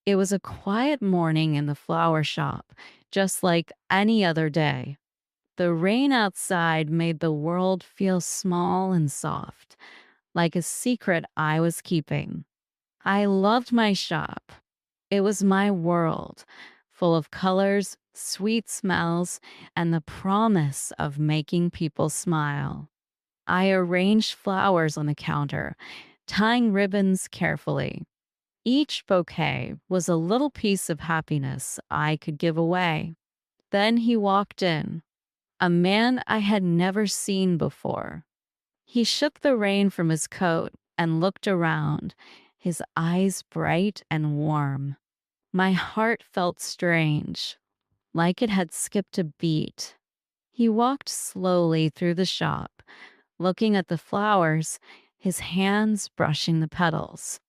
It was a quiet morning in the flower shop, just like any other day. The rain outside made the world feel small and soft, like a secret I was keeping. I loved my shop. It was my world, full of colors, sweet smells, and the promise of making people smile. I arranged flowers on the counter, tying ribbons carefully. Each bouquet was a little piece of happiness I could give away. Then he walked in, a man I had never seen before. He shook the rain from his coat and looked around, his eyes bright and warm. My heart felt strange, like it had skipped a beat. He walked slowly through the shop, looking at the flowers, his hands brushing the petals.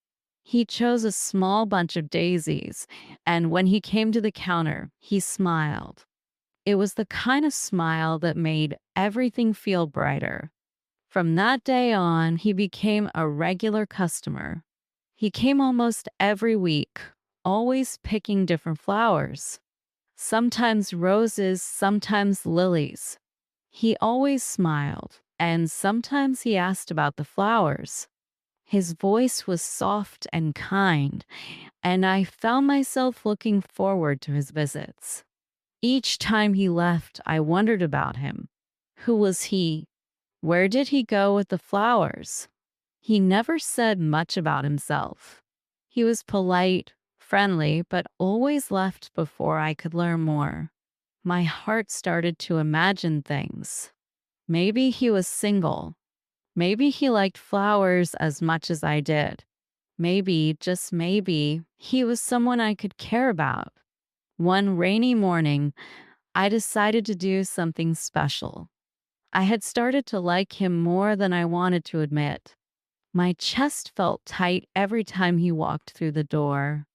He chose a small bunch of daisies, and when he came to the counter, he smiled. It was the kind of smile that made everything feel brighter. From that day on, he became a regular customer. He came almost every week, always picking different flowers. Sometimes roses, sometimes lilies. He always smiled, and sometimes he asked about the flowers. His voice was soft and kind, and I found myself looking forward to his visits. Each time he left, I wondered about him. Who was he? Where did he go with the flowers? He never said much about himself. He was polite, friendly, but always left before I could learn more. My heart started to imagine things. Maybe he was single. Maybe he liked flowers as much as I did. Maybe, just maybe, he was someone I could care about. One rainy morning, I decided to do something special. I had started to like him more than I wanted to admit. My chest felt tight every time he walked through the door.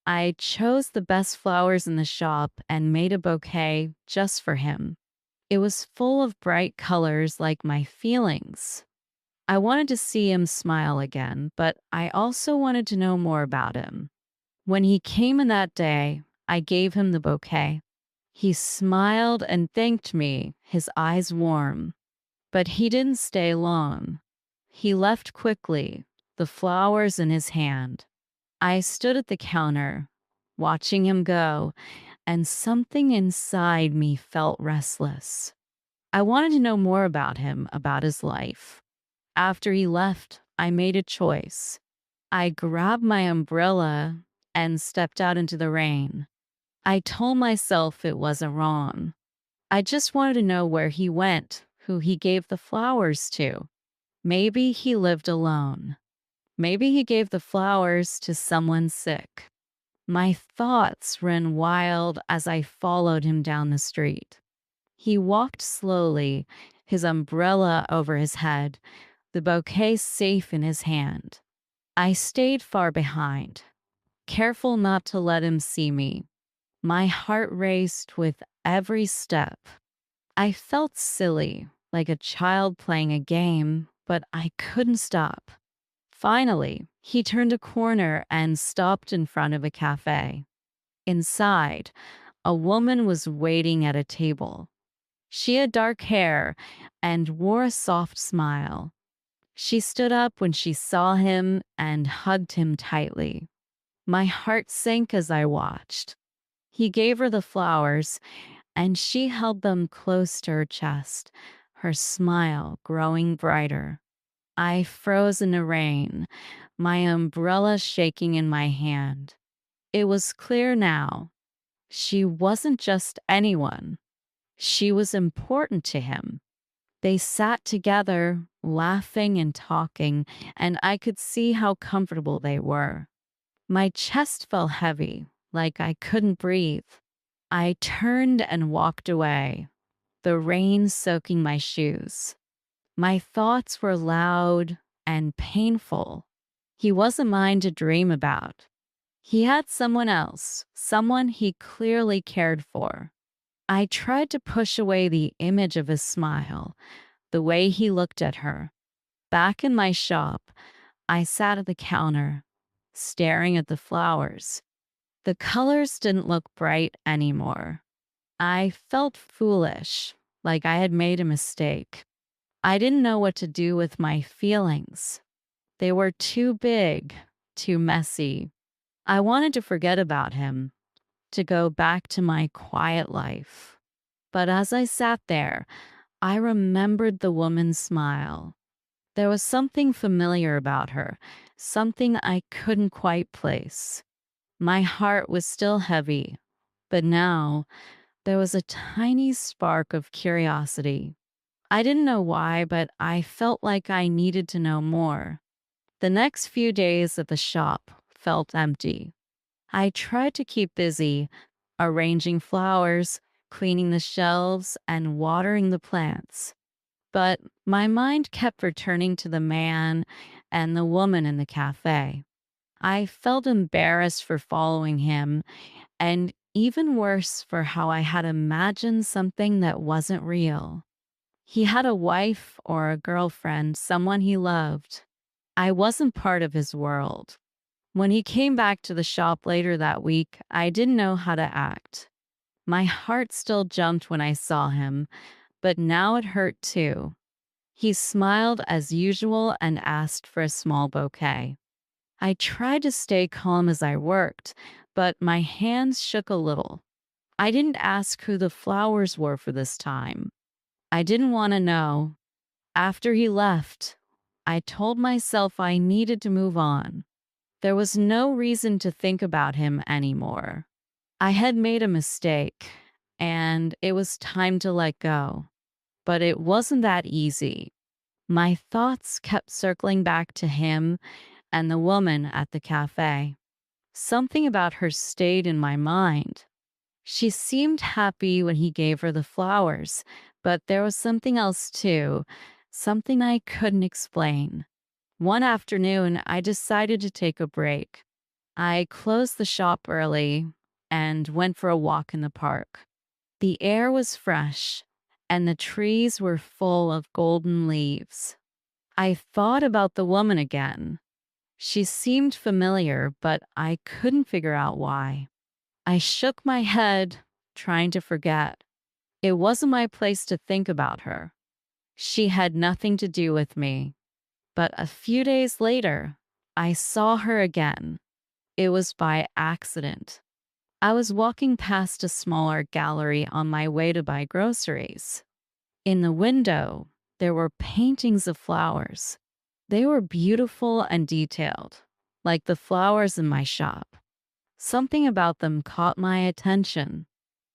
I chose the best flowers in the shop and made a bouquet just for him. It was full of bright colors like my feelings. I wanted to see him smile again, but I also wanted to know more about him. When he came in that day, I gave him the bouquet. He smiled and thanked me, his eyes warm. But he didn't stay long. He left quickly, the flowers in his hand. I stood at the counter, watching him go, and something inside me felt restless. I wanted to know more about him, about his life. After he left, I made a choice. I grabbed my umbrella and stepped out into the rain. I told myself it wasn't wrong. I just wanted to know where he went, who he gave the flowers to. Maybe he lived alone. Maybe he gave the flowers to someone sick. My thoughts ran wild as I followed him down the street. He walked slowly, his umbrella over his head, the bouquet safe in his hand. I stayed far behind, careful not to let him see me. My heart raced with every step. I felt silly, like a child playing a game, but I couldn't stop. Finally, he turned a corner and stopped in front of a cafe. Inside, a woman was waiting at a table. She had dark hair and wore a soft smile. She stood up when she saw him and hugged him tightly. My heart sank as I watched. He gave her the flowers, and she held them close to her chest, her smile growing brighter. I froze in the rain, my umbrella shaking in my hand. It was clear now. She wasn't just anyone. She was important to him. They sat together, laughing and talking, and I could see how comfortable they were. My chest felt heavy, like I couldn't breathe. I turned and walked away, the rain soaking my shoes. My thoughts were loud and painful. He wasn't mine to dream about. He had someone else, someone he clearly cared for. I tried to push away the image of his smile, the way he looked at her. Back in my shop, I sat at the counter, staring at the flowers. The colors didn't look bright anymore. I felt foolish, like I had made a mistake. I didn't know what to do with my feelings. They were too big, too messy. I wanted to forget about him, to go back to my quiet life. But as I sat there, I remembered the woman's smile. There was something familiar about her, something I couldn't quite place. My heart was still heavy, but now there was a tiny spark of curiosity. I didn't know why, but I felt like I needed to know more. The next few days at the shop felt empty. I tried to keep busy, arranging flowers, cleaning the shelves, and watering the plants. But my mind kept returning to the man and the woman in the cafe. I felt embarrassed for following him, and even worse for how I had imagined something that wasn't real. He had a wife or a girlfriend, someone he loved. I wasn't part of his world. When he came back to the shop later that week, I didn't know how to act. My heart still jumped when I saw him, but now it hurt too. He smiled as usual and asked for a small bouquet. I tried to stay calm as I worked, but my hands shook a little. I didn't ask who the flowers were for this time. I didn't want to know. After he left, I told myself I needed to move on. There was no reason to think about him anymore. I had made a mistake, and it was time to let go. But it wasn't that easy. My thoughts kept circling back to him and the woman at the cafe. Something about her stayed in my mind. She seemed happy when he gave her the flowers, but there was something else too, something I couldn't explain. One afternoon, I decided to take a break. I closed the shop early and went for a walk in the park. The air was fresh, and the trees were full of golden leaves. I thought about the woman again. She seemed familiar, but I couldn't figure out why. I shook my head, trying to forget. It wasn't my place to think about her. She had nothing to do with me. But a few days later, I saw her again. It was by accident. I was walking past a smaller gallery on my way to buy groceries. In the window, there were paintings of flowers. They were beautiful and detailed, like the flowers in my shop. Something about them caught my attention.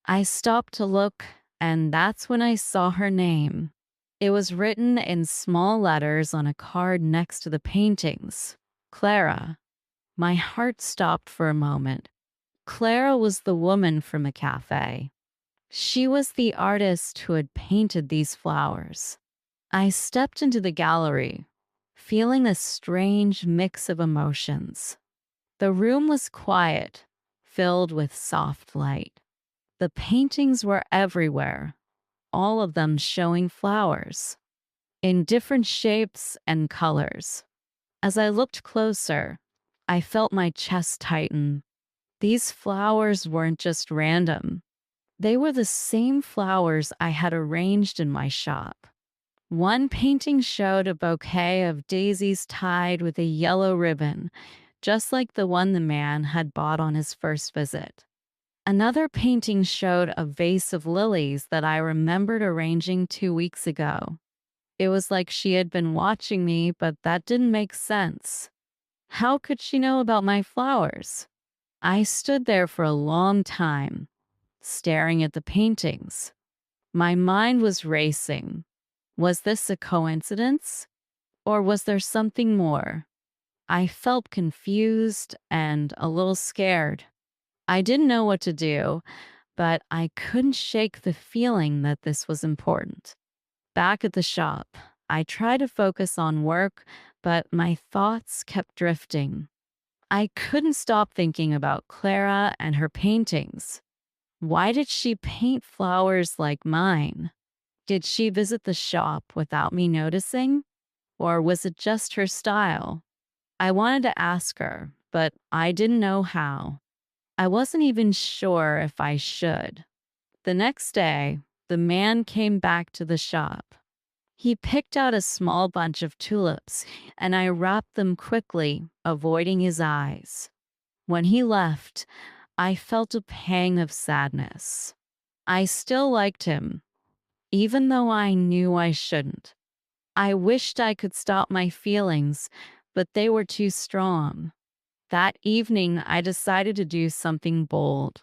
I stopped to look, and that's when I saw her name. It was written in small letters on a card next to the paintings. Clara. My heart stopped for a moment. Clara was the woman from the cafe. She was the artist who had painted these flowers. I stepped into the gallery, feeling a strange mix of emotions. The room was quiet, filled with soft light. The paintings were everywhere, all of them showing flowers, in different shapes and colors. As I looked closer, I felt my chest tighten. These flowers weren't just random. They were the same flowers I had arranged in my shop. One painting showed a bouquet of daisies tied with a yellow ribbon, just like the one the man had bought on his first visit. Another painting showed a vase of lilies that I remembered arranging 2 weeks ago. It was like she had been watching me, but that didn't make sense. How could she know about my flowers? I stood there for a long time, staring at the paintings. My mind was racing. Was this a coincidence? Or was there something more? I felt confused and a little scared. I didn't know what to do, but I couldn't shake the feeling that this was important. Back at the shop, I tried to focus on work, but my thoughts kept drifting. I couldn't stop thinking about Clara and her paintings. Why did she paint flowers like mine? Did she visit the shop without me noticing? Or was it just her style? I wanted to ask her, but I didn't know how. I wasn't even sure if I should. The next day, the man came back to the shop. He picked out a small bunch of tulips, and I wrapped them quickly, avoiding his eyes. When he left, I felt a pang of sadness. I still liked him, even though I knew I shouldn't. I wished I could stop my feelings, but they were too strong. That evening, I decided to do something bold.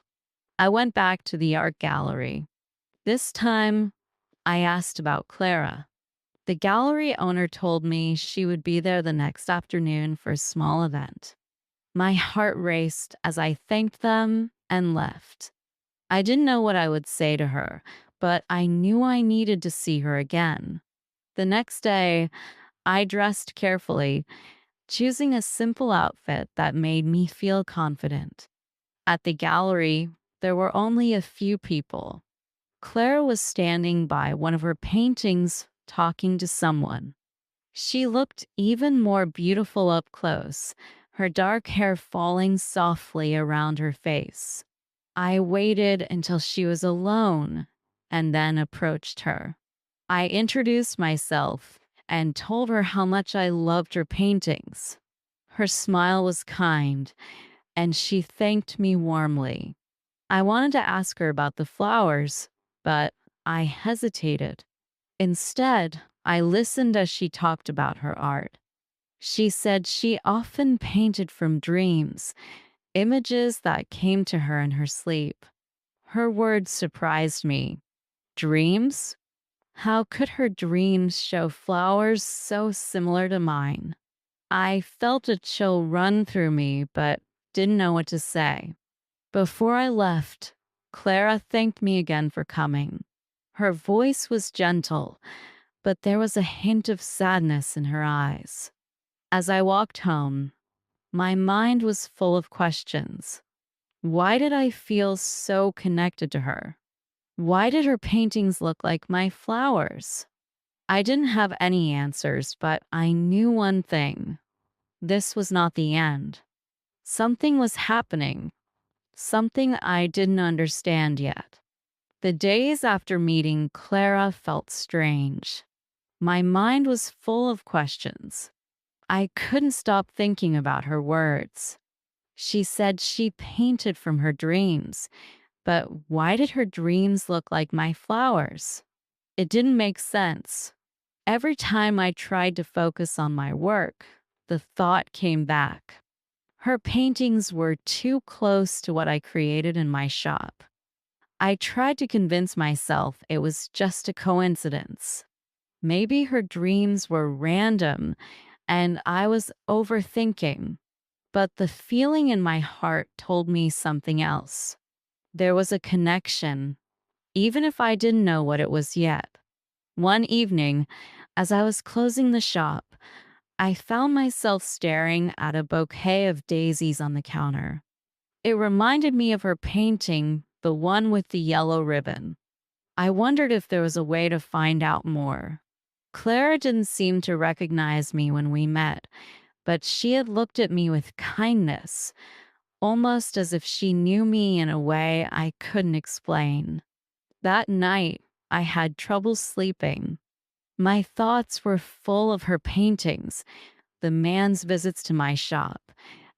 I went back to the art gallery. This time, I asked about Clara. The gallery owner told me she would be there the next afternoon for a small event. My heart raced as I thanked them and left. I didn't know what I would say to her, but I knew I needed to see her again. The next day, I dressed carefully, choosing a simple outfit that made me feel confident. At the gallery, there were only a few people. Clara was standing by one of her paintings, talking to someone. She looked even more beautiful up close, her dark hair falling softly around her face. I waited until she was alone and then approached her. I introduced myself and told her how much I loved her paintings. Her smile was kind, and she thanked me warmly. I wanted to ask her about the flowers, but I hesitated. Instead, I listened as she talked about her art. She said she often painted from dreams, images that came to her in her sleep. Her words surprised me. Dreams? How could her dreams show flowers so similar to mine? I felt a chill run through me, but didn't know what to say. Before I left, Clara thanked me again for coming. Her voice was gentle, but there was a hint of sadness in her eyes. As I walked home, my mind was full of questions. Why did I feel so connected to her? Why did her paintings look like my flowers? I didn't have any answers, but I knew one thing. This was not the end. Something was happening, something I didn't understand yet. The days after meeting Clara felt strange. My mind was full of questions. I couldn't stop thinking about her words. She said she painted from her dreams, but why did her dreams look like my flowers? It didn't make sense. Every time I tried to focus on my work, the thought came back. Her paintings were too close to what I created in my shop. I tried to convince myself it was just a coincidence. Maybe her dreams were random and I was overthinking, but the feeling in my heart told me something else. There was a connection, even if I didn't know what it was yet. One evening, as I was closing the shop, I found myself staring at a bouquet of daisies on the counter. It reminded me of her painting, the one with the yellow ribbon. I wondered if there was a way to find out more. Clara didn't seem to recognize me when we met, but she had looked at me with kindness, almost as if she knew me in a way I couldn't explain. That night, I had trouble sleeping. My thoughts were full of her paintings, the man's visits to my shop,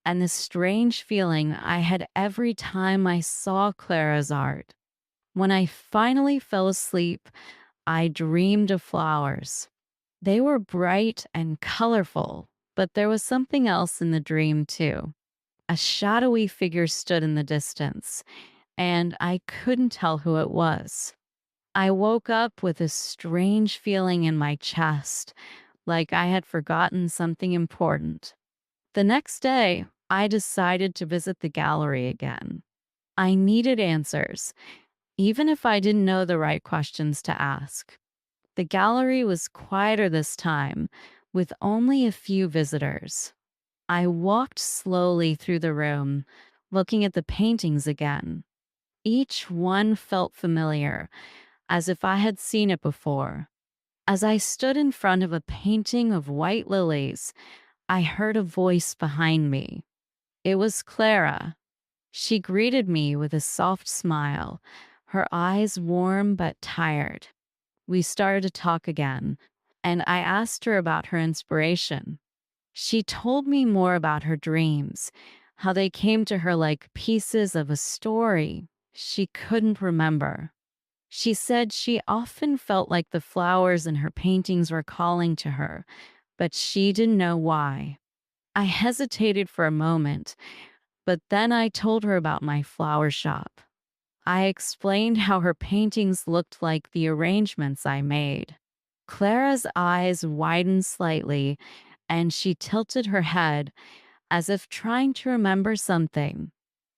and the strange feeling I had every time I saw Clara's art. When I finally fell asleep, I dreamed of flowers. They were bright and colorful, but there was something else in the dream, too. A shadowy figure stood in the distance, and I couldn't tell who it was. I woke up with a strange feeling in my chest, like I had forgotten something important. The next day, I decided to visit the gallery again. I needed answers, even if I didn't know the right questions to ask. The gallery was quieter this time, with only a few visitors. I walked slowly through the room, looking at the paintings again. Each one felt familiar, as if I had seen it before. As I stood in front of a painting of white lilies, I heard a voice behind me. It was Clara. She greeted me with a soft smile, her eyes warm but tired. We started to talk again, and I asked her about her inspiration. She told me more about her dreams, how they came to her like pieces of a story she couldn't remember. She said she often felt like the flowers in her paintings were calling to her, but she didn't know why. I hesitated for a moment, but then I told her about my flower shop. I explained how her paintings looked like the arrangements I made. Clara's eyes widened slightly, and she tilted her head as if trying to remember something.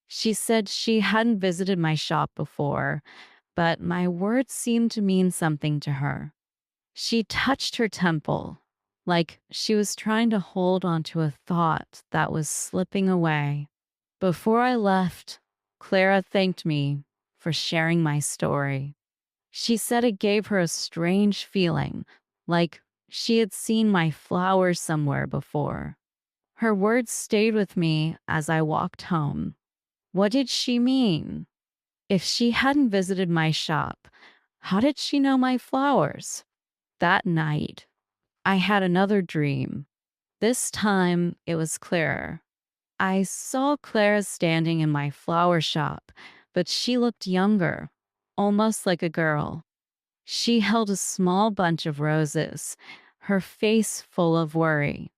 She said she hadn't visited my shop before, but my words seemed to mean something to her. She touched her temple, like she was trying to hold onto a thought that was slipping away. Before I left, Clara thanked me for sharing my story. She said it gave her a strange feeling, like she had seen my flowers somewhere before. Her words stayed with me as I walked home. What did she mean? If she hadn't visited my shop, how did she know my flowers? That night, I had another dream. This time, it was clearer. I saw Clara standing in my flower shop, but she looked younger, almost like a girl. She held a small bunch of roses, her face full of worry.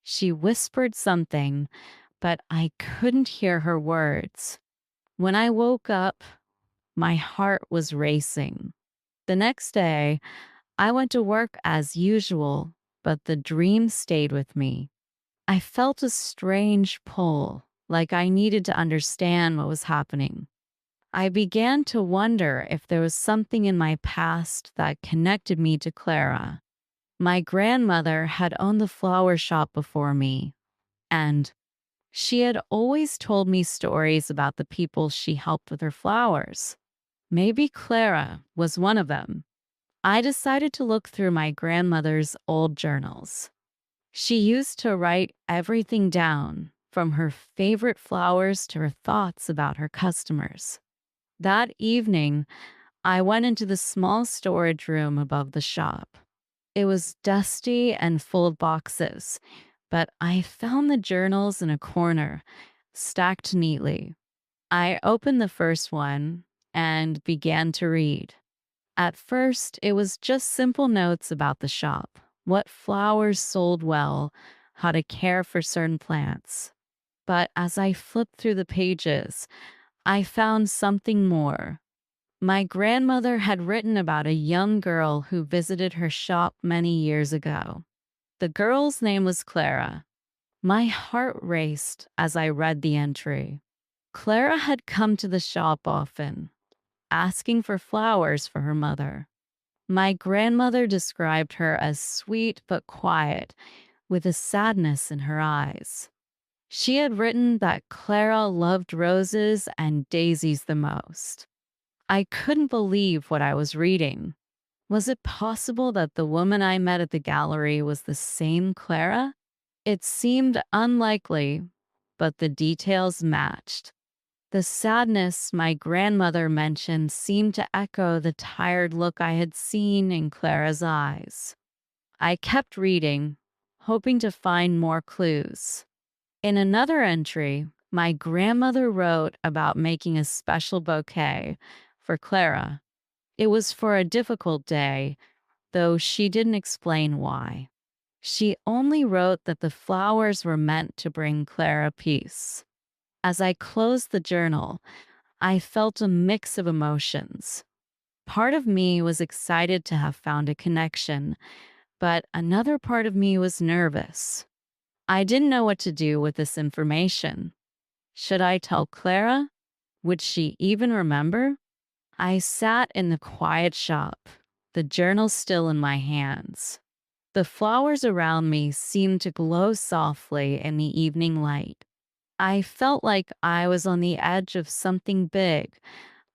She whispered something, but I couldn't hear her words. When I woke up, my heart was racing. The next day, I went to work as usual, but the dream stayed with me. I felt a strange pull, like I needed to understand what was happening. I began to wonder if there was something in my past that connected me to Clara. My grandmother had owned the flower shop before me, and she had always told me stories about the people she helped with her flowers. Maybe Clara was one of them. I decided to look through my grandmother's old journals. She used to write everything down, from her favorite flowers to her thoughts about her customers. That evening, I went into the small storage room above the shop. It was dusty and full of boxes, but I found the journals in a corner, stacked neatly. I opened the first one and began to read. At first, it was just simple notes about the shop, what flowers sold well, how to care for certain plants. But as I flipped through the pages, I found something more. My grandmother had written about a young girl who visited her shop many years ago. The girl's name was Clara. My heart raced as I read the entry. Clara had come to the shop often, asking for flowers for her mother. My grandmother described her as sweet but quiet, with a sadness in her eyes. She had written that Clara loved roses and daisies the most. I couldn't believe what I was reading. Was it possible that the woman I met at the gallery was the same Clara? It seemed unlikely, but the details matched. The sadness my grandmother mentioned seemed to echo the tired look I had seen in Clara's eyes. I kept reading, hoping to find more clues. In another entry, my grandmother wrote about making a special bouquet for Clara. It was for a difficult day, though she didn't explain why. She only wrote that the flowers were meant to bring Clara peace. As I closed the journal, I felt a mix of emotions. Part of me was excited to have found a connection, but another part of me was nervous. I didn't know what to do with this information. Should I tell Clara? Would she even remember? I sat in the quiet shop, the journal still in my hands. The flowers around me seemed to glow softly in the evening light. I felt like I was on the edge of something big,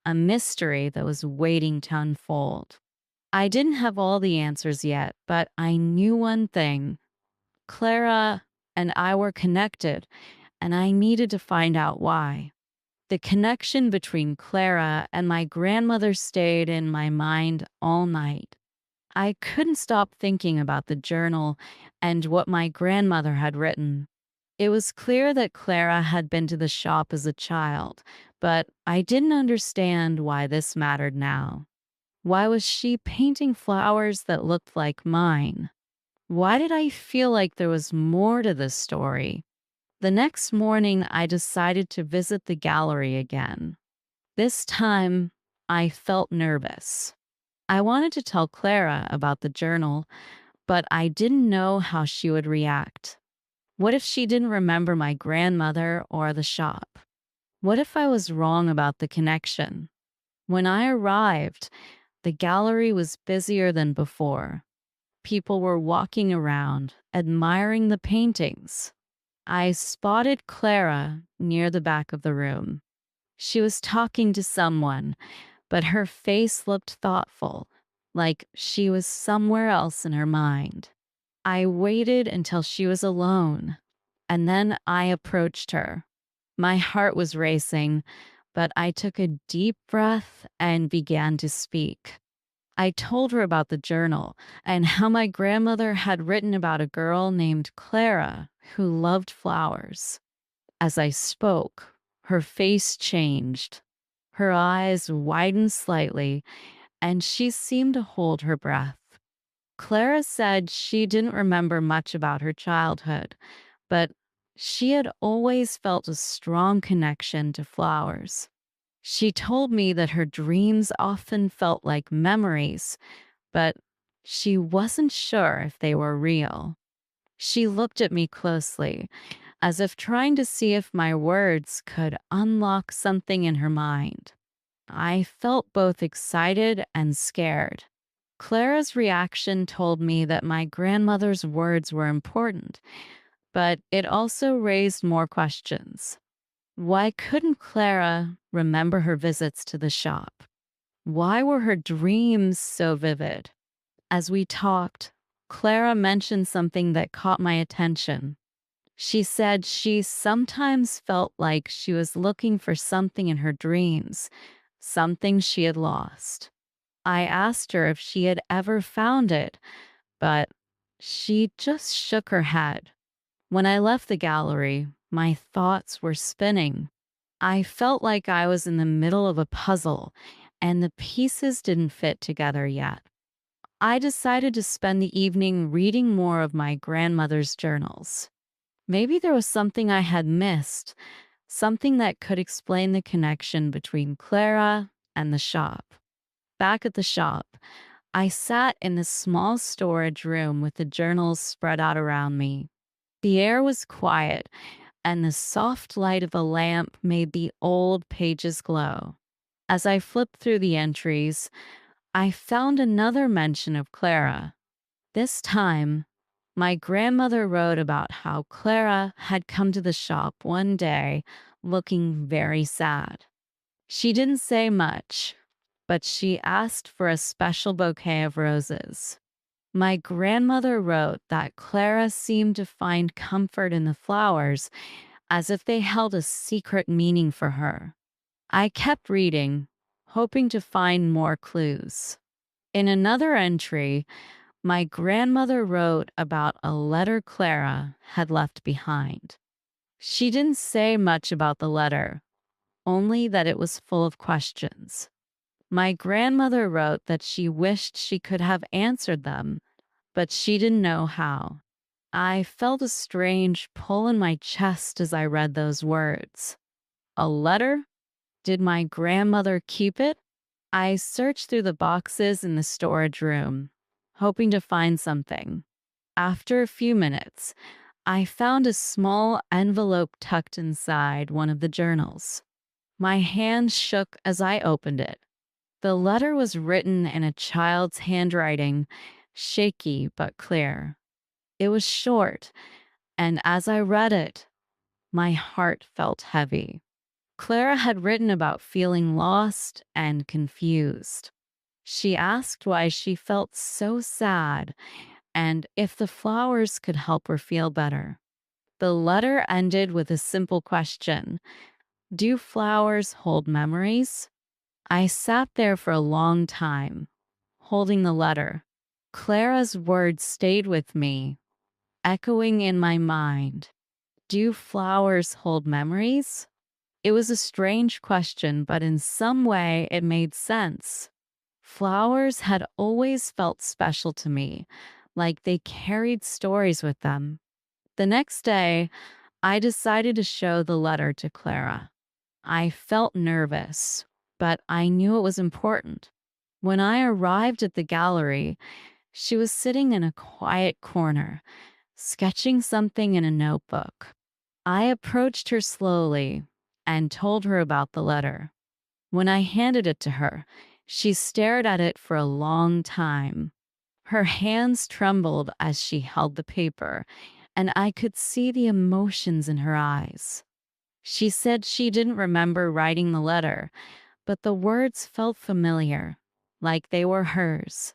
a mystery that was waiting to unfold. I didn't have all the answers yet, but I knew one thing. Clara and I were connected, and I needed to find out why. The connection between Clara and my grandmother stayed in my mind all night. I couldn't stop thinking about the journal and what my grandmother had written. It was clear that Clara had been to the shop as a child, but I didn't understand why this mattered now. Why was she painting flowers that looked like mine? Why did I feel like there was more to this story? The next morning, I decided to visit the gallery again. This time, I felt nervous. I wanted to tell Clara about the journal, but I didn't know how she would react. What if she didn't remember my grandmother or the shop? What if I was wrong about the connection? When I arrived, the gallery was busier than before. People were walking around, admiring the paintings. I spotted Clara near the back of the room. She was talking to someone, but her face looked thoughtful, like she was somewhere else in her mind. I waited until she was alone, and then I approached her. My heart was racing, but I took a deep breath and began to speak. I told her about the journal and how my grandmother had written about a girl named Clara who loved flowers. As I spoke, her face changed. Her eyes widened slightly, and she seemed to hold her breath. Clara said she didn't remember much about her childhood, but she had always felt a strong connection to flowers. She told me that her dreams often felt like memories, but she wasn't sure if they were real. She looked at me closely, as if trying to see if my words could unlock something in her mind. I felt both excited and scared. Clara's reaction told me that my grandmother's words were important, but it also raised more questions. Why couldn't Clara remember her visits to the shop? Why were her dreams so vivid? As we talked, Clara mentioned something that caught my attention. She said she sometimes felt like she was looking for something in her dreams, something she had lost. I asked her if she had ever found it, but she just shook her head. When I left the gallery, my thoughts were spinning. I felt like I was in the middle of a puzzle, and the pieces didn't fit together yet. I decided to spend the evening reading more of my grandmother's journals. Maybe there was something I had missed, something that could explain the connection between Clara and the shop. Back at the shop, I sat in the small storage room with the journals spread out around me. The air was quiet, and the soft light of a lamp made the old pages glow. As I flipped through the entries, I found another mention of Clara. This time, my grandmother wrote about how Clara had come to the shop one day looking very sad. She didn't say much, but she asked for a special bouquet of roses. My grandmother wrote that Clara seemed to find comfort in the flowers as if they held a secret meaning for her. I kept reading, hoping to find more clues. In another entry, my grandmother wrote about a letter Clara had left behind. She didn't say much about the letter, only that it was full of questions. My grandmother wrote that she wished she could have answered them, but she didn't know how. I felt a strange pull in my chest as I read those words. A letter? Did my grandmother keep it? I searched through the boxes in the storage room, hoping to find something. After a few minutes, I found a small envelope tucked inside one of the journals. My hand shook as I opened it. The letter was written in a child's handwriting, shaky but clear. It was short, and as I read it, my heart felt heavy. Clara had written about feeling lost and confused. She asked why she felt so sad and if the flowers could help her feel better. The letter ended with a simple question. Do flowers hold memories? I sat there for a long time, holding the letter. Clara's words stayed with me, echoing in my mind. Do flowers hold memories? It was a strange question, but in some way it made sense. Flowers had always felt special to me, like they carried stories with them. The next day, I decided to show the letter to Clara. I felt nervous, but I knew it was important. When I arrived at the gallery, she was sitting in a quiet corner, sketching something in a notebook. I approached her slowly and told her about the letter. When I handed it to her, she stared at it for a long time. Her hands trembled as she held the paper, and I could see the emotions in her eyes. She said she didn't remember writing the letter, but the words felt familiar, like they were hers.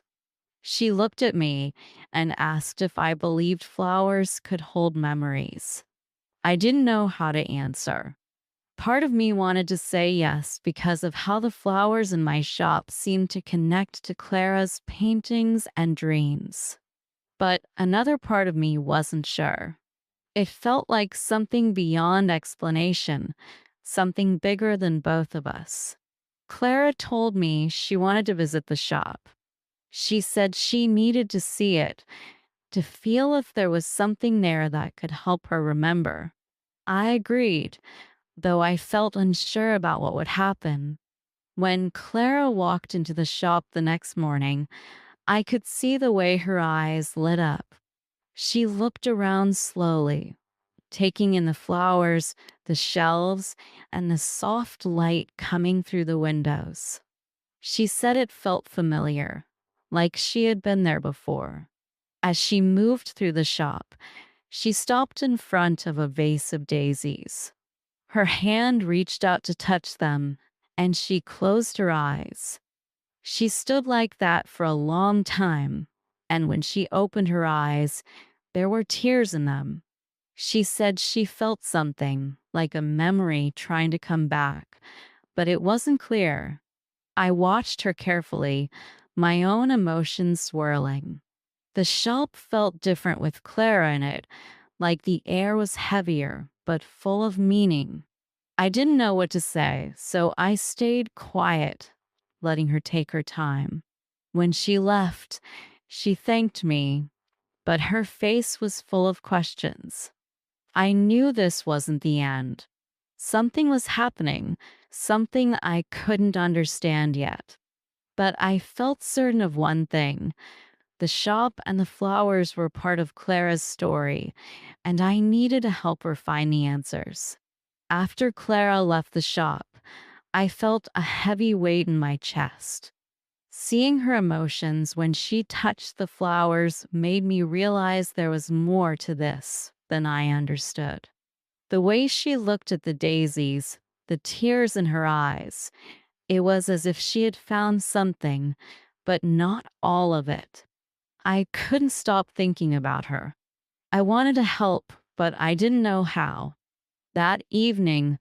She looked at me and asked if I believed flowers could hold memories. I didn't know how to answer. Part of me wanted to say yes because of how the flowers in my shop seemed to connect to Clara's paintings and dreams. But another part of me wasn't sure. It felt like something beyond explanation, something bigger than both of us. Clara told me she wanted to visit the shop. She said she needed to see it, to feel if there was something there that could help her remember. I agreed, though I felt unsure about what would happen. When Clara walked into the shop the next morning, I could see the way her eyes lit up. She looked around slowly, taking in the flowers, the shelves, and the soft light coming through the windows. She said it felt familiar, like she had been there before. As she moved through the shop, she stopped in front of a vase of daisies. Her hand reached out to touch them, and she closed her eyes. She stood like that for a long time, and when she opened her eyes, there were tears in them. She said she felt something, like a memory trying to come back, but it wasn't clear. I watched her carefully, my own emotions swirling. The shop felt different with Clara in it, like the air was heavier, but full of meaning. I didn't know what to say, so I stayed quiet, letting her take her time. When she left, she thanked me, but her face was full of questions. I knew this wasn't the end. Something was happening, something I couldn't understand yet. But I felt certain of one thing. The shop and the flowers were part of Clara's story, and I needed to help her find the answers. After Clara left the shop, I felt a heavy weight in my chest. Seeing her emotions when she touched the flowers made me realize there was more to this than I understood. The way she looked at the daisies, the tears in her eyes, it was as if she had found something, but not all of it. I couldn't stop thinking about her. I wanted to help, but I didn't know how. That evening,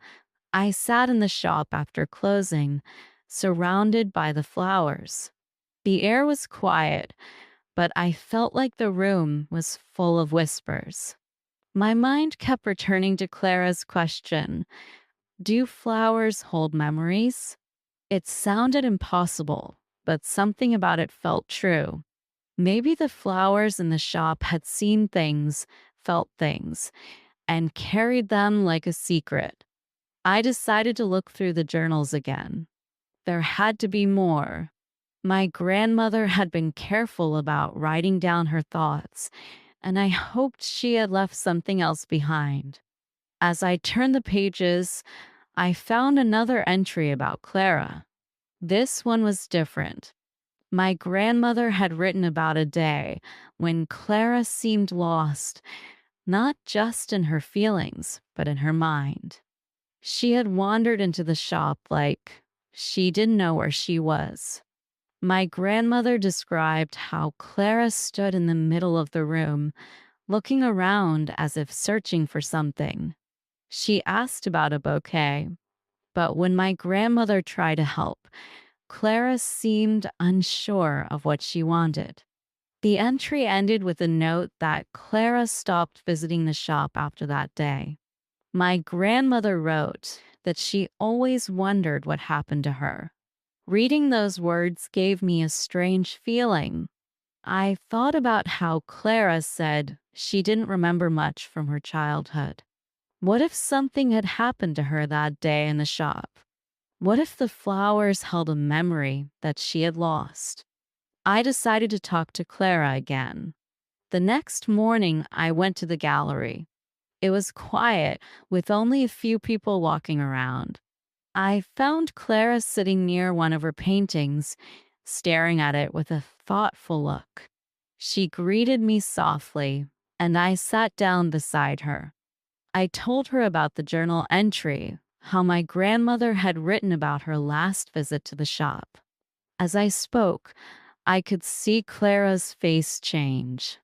I sat in the shop after closing, surrounded by the flowers. The air was quiet, but I felt like the room was full of whispers. My mind kept returning to Clara's question, do flowers hold memories? It sounded impossible, but something about it felt true. Maybe the flowers in the shop had seen things, felt things, and carried them like a secret. I decided to look through the journals again. There had to be more. My grandmother had been careful about writing down her thoughts, and I hoped she had left something else behind. As I turned the pages, I found another entry about Clara. This one was different. My grandmother had written about a day when Clara seemed lost, not just in her feelings, but in her mind. She had wandered into the shop like she didn't know where she was. My grandmother described how Clara stood in the middle of the room, looking around as if searching for something. She asked about a bouquet, But when my grandmother tried to help, Clara seemed unsure of what she wanted. The entry ended with a note that Clara stopped visiting the shop after that day. My grandmother wrote that she always wondered what happened to her. Reading those words gave me a strange feeling. I thought about how Clara said she didn't remember much from her childhood. What if something had happened to her that day in the shop? What if the flowers held a memory that she had lost? I decided to talk to Clara again. The next morning, I went to the gallery. It was quiet, with only a few people walking around. I found Clara sitting near one of her paintings, staring at it with a thoughtful look. She greeted me softly, and I sat down beside her. I told her about the journal entry, how my grandmother had written about her last visit to the shop. As I spoke, I could see Clara's face change.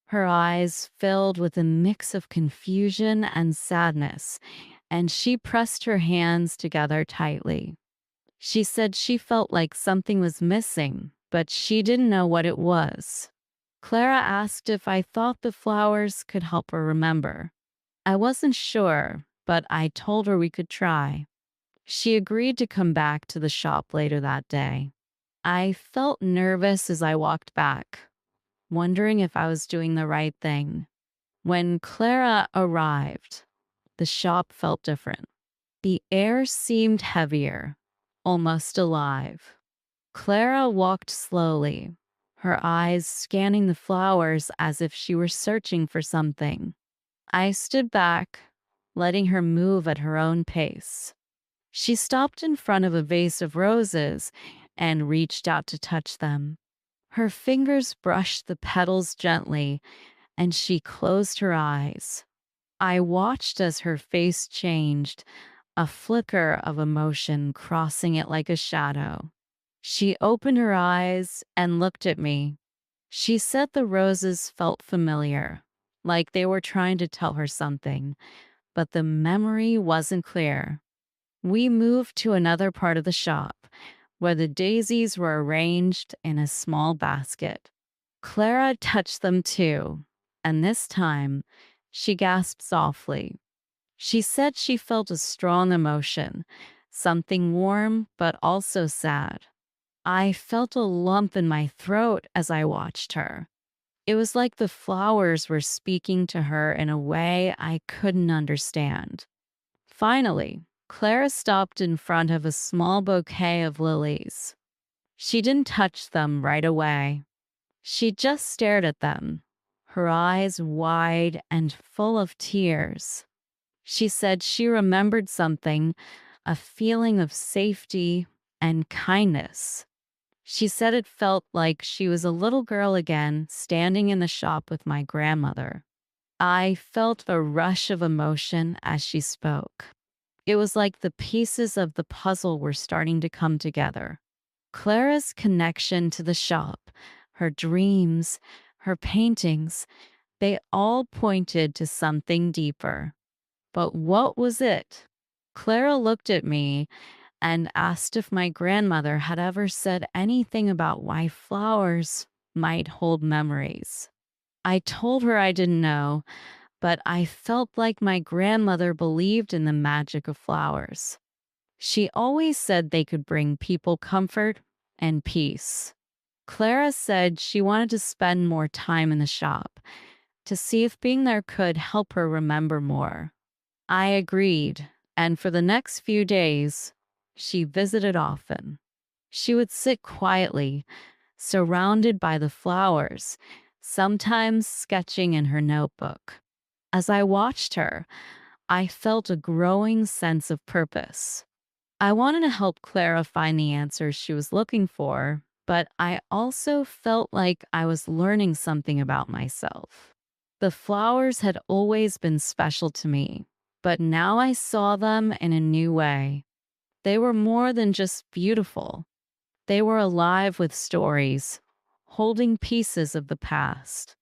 Her eyes filled with a mix of confusion and sadness, and she pressed her hands together tightly. She said she felt like something was missing, but she didn't know what it was. Clara asked if I thought the flowers could help her remember. I wasn't sure, but I told her we could try. She agreed to come back to the shop later that day. I felt nervous as I walked back, wondering if I was doing the right thing. When Clara arrived, the shop felt different. The air seemed heavier, almost alive. Clara walked slowly, her eyes scanning the flowers as if she were searching for something. I stood back, letting her move at her own pace. She stopped in front of a vase of roses and reached out to touch them. Her fingers brushed the petals gently, and she closed her eyes. I watched as her face changed, a flicker of emotion crossing it like a shadow. She opened her eyes and looked at me. She said the roses felt familiar, like they were trying to tell her something, but the memory wasn't clear. We moved to another part of the shop, where the daisies were arranged in a small basket. Clara touched them too, and this time she gasped softly. She said she felt a strong emotion, something warm but also sad. I felt a lump in my throat as I watched her. It was like the flowers were speaking to her in a way I couldn't understand. Finally, Clara stopped in front of a small bouquet of lilies. She didn't touch them right away. She just stared at them, her eyes wide and full of tears. She said she remembered something, a feeling of safety and kindness. She said it felt like she was a little girl again, standing in the shop with my grandmother. I felt a rush of emotion as she spoke. It was like the pieces of the puzzle were starting to come together. Clara's connection to the shop, her dreams, her paintings, they all pointed to something deeper. But what was it? Clara looked at me and asked if my grandmother had ever said anything about why flowers might hold memories. I told her I didn't know, but I felt like my grandmother believed in the magic of flowers. She always said they could bring people comfort and peace. Clara said she wanted to spend more time in the shop to see if being there could help her remember more. I agreed, and for the next few days, she visited often. She would sit quietly, surrounded by the flowers, sometimes sketching in her notebook. As I watched her, I felt a growing sense of purpose. I wanted to help Clara find the answers she was looking for, but I also felt like I was learning something about myself. The flowers had always been special to me, but now I saw them in a new way. They were more than just beautiful. They were alive with stories, holding pieces of the past.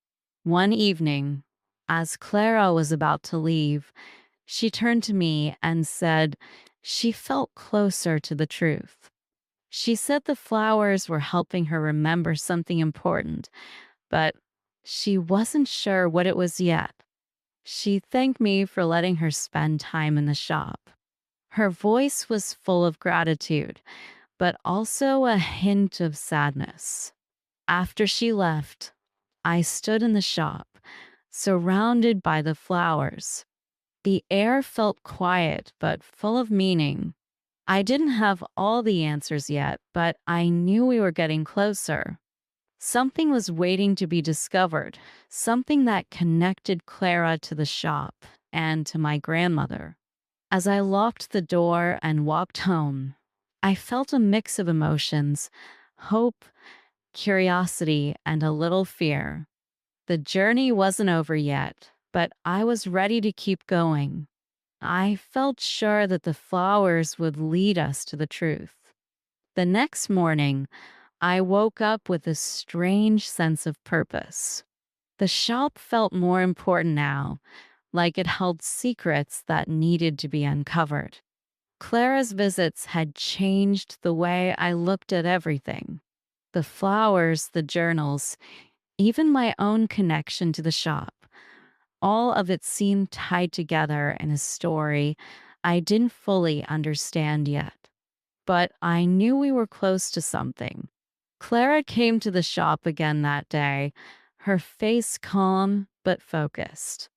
One evening, as Clara was about to leave, she turned to me and said she felt closer to the truth. She said the flowers were helping her remember something important, but she wasn't sure what it was yet. She thanked me for letting her spend time in the shop. Her voice was full of gratitude, but also a hint of sadness. After she left, I stood in the shop, surrounded by the flowers. The air felt quiet but full of meaning. I didn't have all the answers yet, but I knew we were getting closer. Something was waiting to be discovered, something that connected Clara to the shop and to my grandmother. As I locked the door and walked home, I felt a mix of emotions: hope, curiosity, and a little fear. The journey wasn't over yet, but I was ready to keep going. I felt sure that the flowers would lead us to the truth. The next morning, I woke up with a strange sense of purpose. The shop felt more important now, like it held secrets that needed to be uncovered. Clara's visits had changed the way I looked at everything: the flowers, the journals, even my own connection to the shop. All of it seemed tied together in a story I didn't fully understand yet. But I knew we were close to something. Clara came to the shop again that day, her face calm but focused.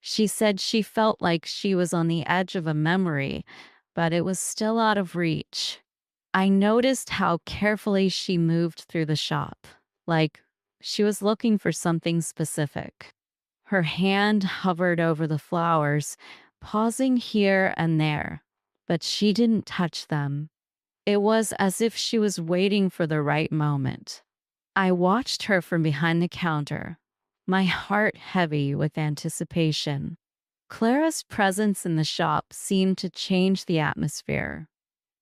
She said she felt like she was on the edge of a memory, but it was still out of reach. I noticed how carefully she moved through the shop, like she was looking for something specific. Her hand hovered over the flowers, pausing here and there, but she didn't touch them. It was as if she was waiting for the right moment. I watched her from behind the counter, my heart heavy with anticipation. Clara's presence in the shop seemed to change the atmosphere.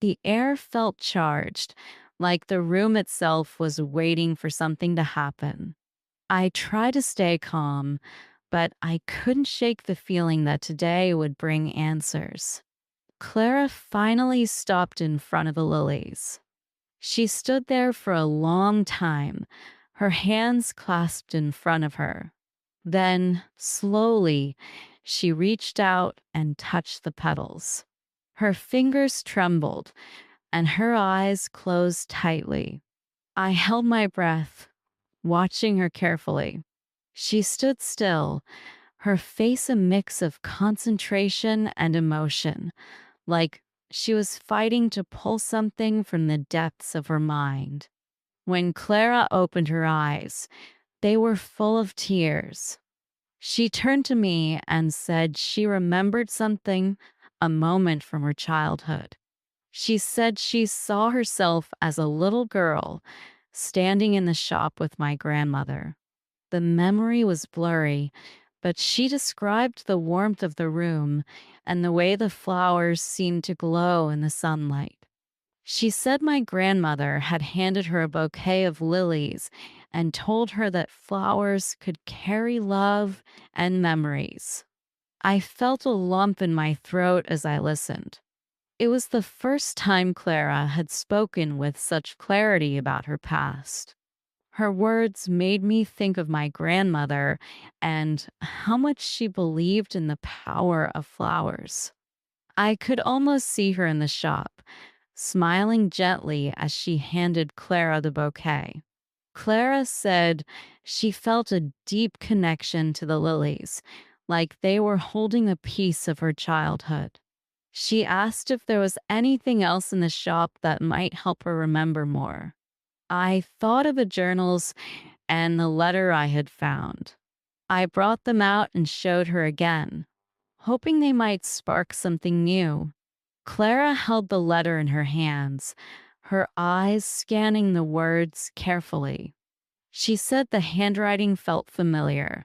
The air felt charged, like the room itself was waiting for something to happen. I tried to stay calm, but I couldn't shake the feeling that today would bring answers. Clara finally stopped in front of the lilies. She stood there for a long time, her hands clasped in front of her. Then, slowly, she reached out and touched the petals. Her fingers trembled, and her eyes closed tightly. I held my breath, watching her carefully. She stood still, her face a mix of concentration and emotion, like she was fighting to pull something from the depths of her mind. When Clara opened her eyes, they were full of tears. She turned to me and said she remembered something, a moment from her childhood. She said she saw herself as a little girl standing in the shop with my grandmother. The memory was blurry, but she described the warmth of the room and the way the flowers seemed to glow in the sunlight. She said my grandmother had handed her a bouquet of lilies and told her that flowers could carry love and memories. I felt a lump in my throat as I listened. It was the first time Clara had spoken with such clarity about her past. Her words made me think of my grandmother and how much she believed in the power of flowers. I could almost see her in the shop, smiling gently as she handed Clara the bouquet. Clara said she felt a deep connection to the lilies, like they were holding a piece of her childhood. She asked if there was anything else in the shop that might help her remember more. I thought of the journals and the letter I had found. I brought them out and showed her again, hoping they might spark something new. Clara held the letter in her hands, her eyes scanning the words carefully. She said the handwriting felt familiar,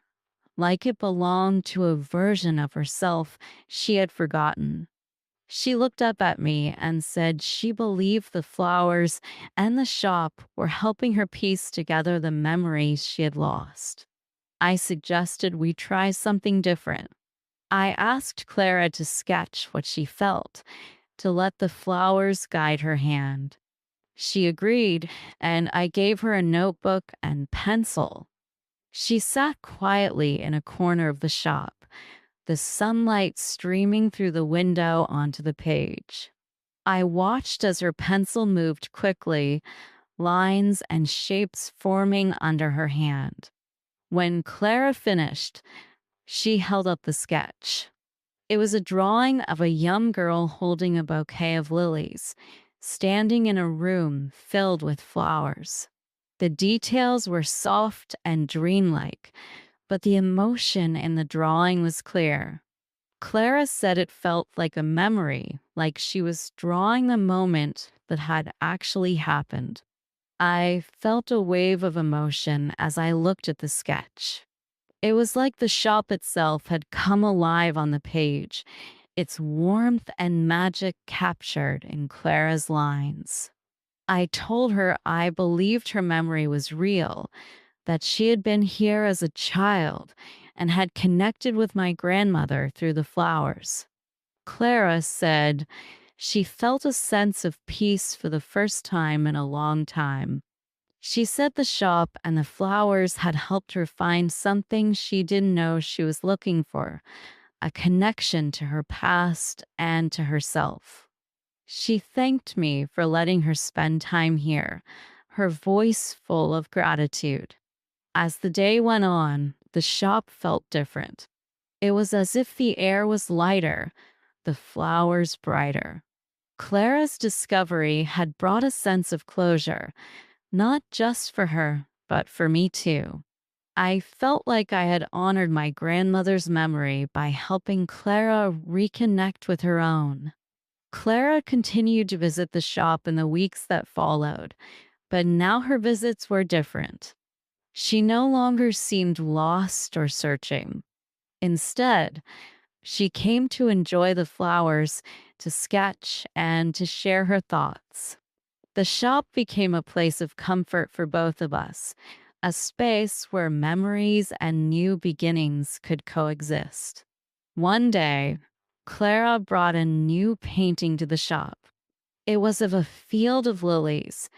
like it belonged to a version of herself she had forgotten. She looked up at me and said she believed the flowers and the shop were helping her piece together the memories she had lost. I suggested we try something different. I asked Clara to sketch what she felt, to let the flowers guide her hand. She agreed, and I gave her a notebook and pencil. She sat quietly in a corner of the shop, the sunlight streaming through the window onto the page. I watched as her pencil moved quickly, lines and shapes forming under her hand. When Clara finished, she held up the sketch. It was a drawing of a young girl holding a bouquet of lilies, standing in a room filled with flowers. The details were soft and dreamlike, but the emotion in the drawing was clear. Clara said it felt like a memory, like she was drawing the moment that had actually happened. I felt a wave of emotion as I looked at the sketch. It was like the shop itself had come alive on the page, its warmth and magic captured in Clara's lines. I told her I believed her memory was real, that she had been here as a child and had connected with my grandmother through the flowers. Clara said she felt a sense of peace for the first time in a long time. She said the shop and the flowers had helped her find something she didn't know she was looking for, a connection to her past and to herself. She thanked me for letting her spend time here, her voice full of gratitude. As the day went on, the shop felt different. It was as if the air was lighter, the flowers brighter. Clara's discovery had brought a sense of closure, not just for her, but for me too. I felt like I had honored my grandmother's memory by helping Clara reconnect with her own. Clara continued to visit the shop in the weeks that followed, but now her visits were different. She no longer seemed lost or searching. Instead, she came to enjoy the flowers, to sketch, and to share her thoughts. The shop became a place of comfort for both of us, a space where memories and new beginnings could coexist. One day, Clara brought a new painting to the shop. It was of a field of lilies,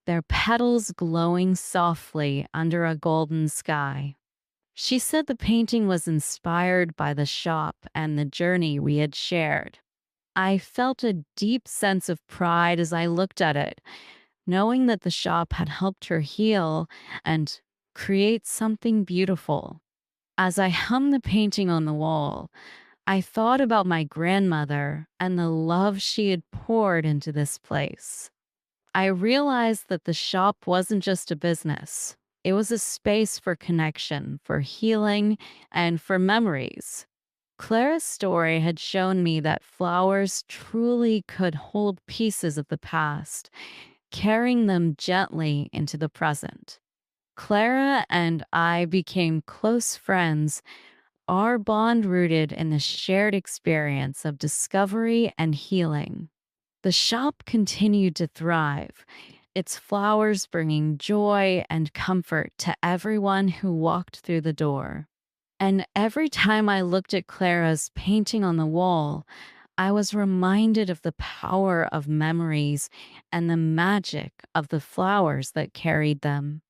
their petals glowing softly under a golden sky. She said the painting was inspired by the shop and the journey we had shared. I felt a deep sense of pride as I looked at it, knowing that the shop had helped her heal and create something beautiful. As I hung the painting on the wall, I thought about my grandmother and the love she had poured into this place. I realized that the shop wasn't just a business. It was a space for connection, for healing, and for memories. Clara's story had shown me that flowers truly could hold pieces of the past, carrying them gently into the present. Clara and I became close friends, our bond rooted in the shared experience of discovery and healing. The shop continued to thrive, its flowers bringing joy and comfort to everyone who walked through the door. And every time I looked at Clara's painting on the wall, I was reminded of the power of memories and the magic of the flowers that carried them.